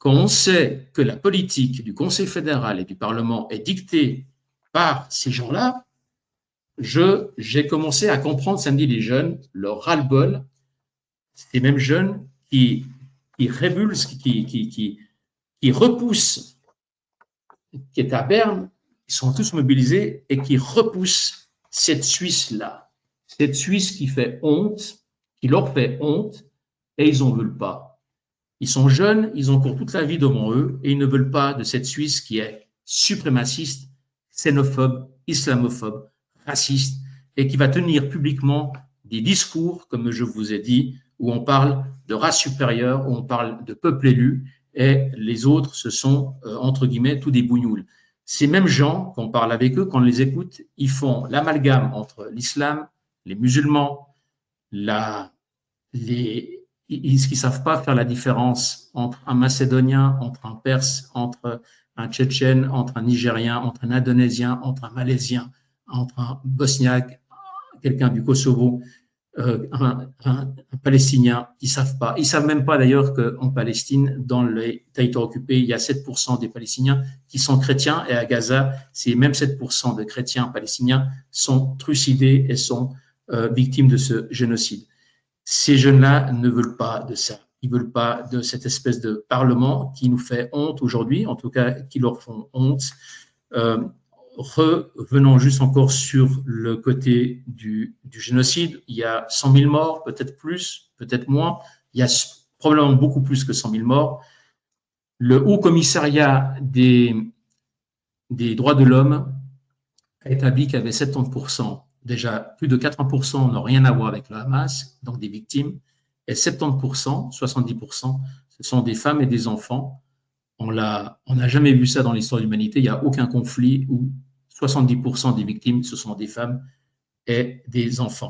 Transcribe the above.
quand on sait que la politique du Conseil fédéral et du Parlement est dictée par ces gens-là, j'ai commencé à comprendre samedi les jeunes, leur ras-le-bol, ces mêmes jeunes qui révulsent, qui repoussent, qui est à Berne, ils sont tous mobilisés et qui repoussent cette Suisse-là. Cette Suisse qui fait honte, qui leur fait honte, et ils n'en veulent pas. Ils sont jeunes, ils ont encore toute la vie devant eux, et ils ne veulent pas de cette Suisse qui est suprémaciste, xénophobe, islamophobe, raciste, et qui va tenir publiquement des discours, comme je vous ai dit, où on parle de race supérieure, où on parle de peuple élu, et les autres, ce sont, entre guillemets, tous des bougnoules. Ces mêmes gens, quand on parle avec eux, quand on les écoute, ils font l'amalgame entre l'islam, les musulmans, ils ne savent pas faire la différence entre un Macédonien, entre un Perse, entre un Tchétchène, entre un Nigérien, entre un Indonésien, entre un Malaisien, entre un Bosniaque, quelqu'un du Kosovo, un Palestinien. Ils ne savent pas. Ils ne savent même pas d'ailleurs qu'en Palestine, dans les territoires occupés, il y a 7% des Palestiniens qui sont chrétiens, et à Gaza, c'est même 7% de chrétiens palestiniens sont trucidés et sont victimes de ce génocide. Ces jeunes-là ne veulent pas de ça. Ils ne veulent pas de cette espèce de parlement qui nous fait honte aujourd'hui, en tout cas qui leur font honte. Revenons juste encore sur le côté du génocide. Il y a 100 000 morts, peut-être plus, peut-être moins. Il y a probablement beaucoup plus que 100 000 morts. Le Haut Commissariat des droits de l'homme a établi qu'il y avait 70%. Déjà, plus de 80% n'ont rien à voir avec le Hamas, donc des victimes, et 70%, 70%, ce sont des femmes et des enfants. On n'a jamais vu ça dans l'histoire de l'humanité. Il n'y a aucun conflit où 70% des victimes, ce sont des femmes et des enfants.